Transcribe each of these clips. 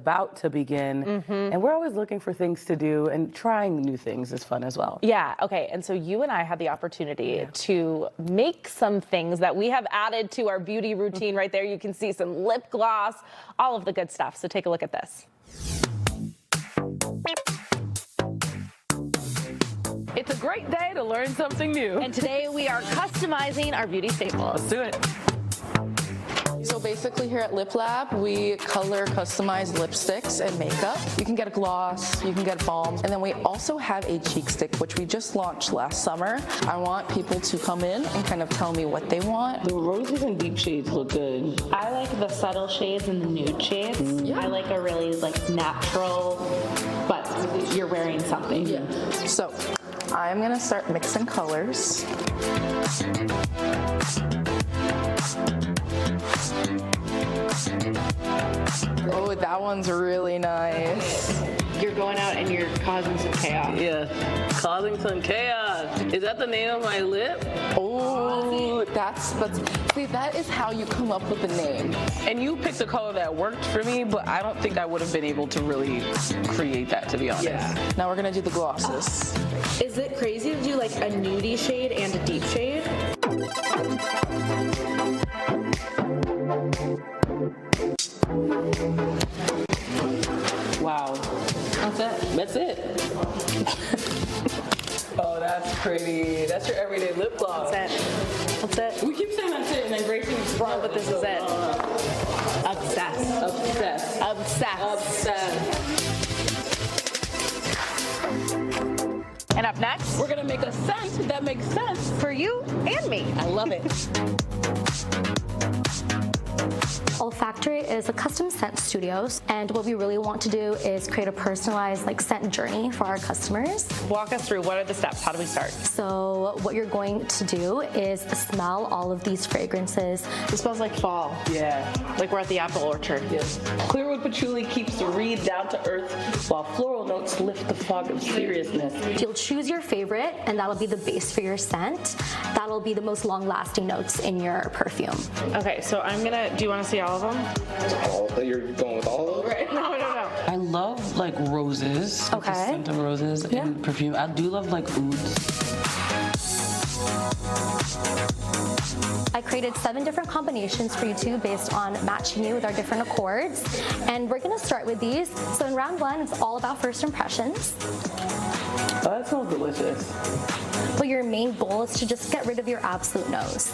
about to begin, and we're always looking for things to do, and trying new things is fun as well. Yeah, okay, and so you and I had the opportunity to make some things that we have added to our beauty routine. Right there, you can see some lip gloss, all of the good stuff. So take a look at this. It's a great day to learn something new. And today we are customizing our beauty staples. Let's do it. So basically here at Lip Lab, we color customize lipsticks and makeup. You can get a gloss, you can get balm, and then we also have a cheek stick, which we just launched last summer. I want people to come in and kind of tell me what they want. The roses and deep shades look good. I like the subtle shades and the nude shades. Yeah. I like a really natural, but you're wearing something. Yeah. So I'm gonna start mixing colors. Oh, that one's really nice. You're going out and you're causing some chaos. Yeah, causing some chaos. Is that the name of my lip? Oh, see, that is how you come up with the name. And you picked a color that worked for me, but I don't think I would have been able to really create that, to be honest. Yeah. Now we're gonna do the glosses. Is it crazy to do like a nudie shade and a deep shade? Wow. That's it. That's it. Oh, that's pretty. That's your everyday lip gloss. That's it. That's it. We keep saying that's it, and then Gracie is wrong, But this is it. Obsessed. Obsessed. Obsessed. Obsessed. And up next, We're gonna make a scent that makes sense. for you and me. I love it. Olfactory is a custom scent studios, and what we really want to do is create a personalized scent journey for our customers. Walk us through, what are the steps? How do we start? So what you're going to do is smell all of these fragrances. It smells like fall. Yeah. Like we're at the apple orchard. Yes. Clearwood patchouli keeps the reed down to earth, while floral notes lift the fog of seriousness. You'll choose your favorite, and that'll be the base for your scent. That'll be the most long-lasting notes in your perfume. Okay, so do you want to see all of them? You're going with all of them? Right. No. I love roses. Like the Okay. scent of roses in perfume. I do love ouds. I created 7 different combinations for you too, based on matching you with our different accords. And we're gonna start with these. So in round 1, it's all about first impressions. Oh, that smells delicious. But your main goal is to just get rid of your absolute nose.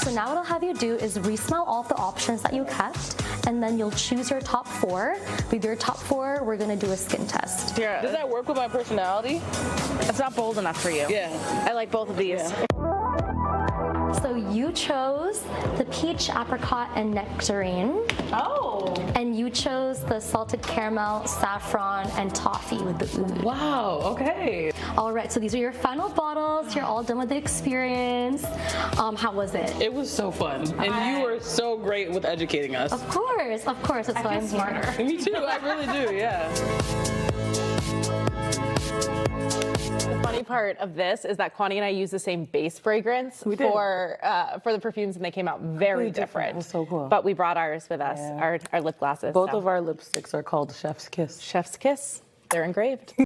So now what I'll have you do is re-smell all of the options that you kept, and then you'll choose your top 4. With your top 4, we're gonna do a skin test. Does that work with my personality? It's not bold enough for you. Yeah. I like both of these. Yeah. So you chose the peach, apricot, and nectarine. Oh. And you chose the salted caramel, saffron, and toffee with the oud. Wow, okay. All right, so these are your final bottles. You're all done with the experience. How was it? It was so fun. And you were so great with educating us. Of course. That's why I'm smarter. here. Me too, I really do, yeah. The funny part of this is that Kwani and I use the same base fragrance for the perfumes, and they came out very different. It was so cool. But we brought ours with us, our lip glosses. Both of our lipsticks are called Chef's Kiss. Chef's Kiss. They're engraved.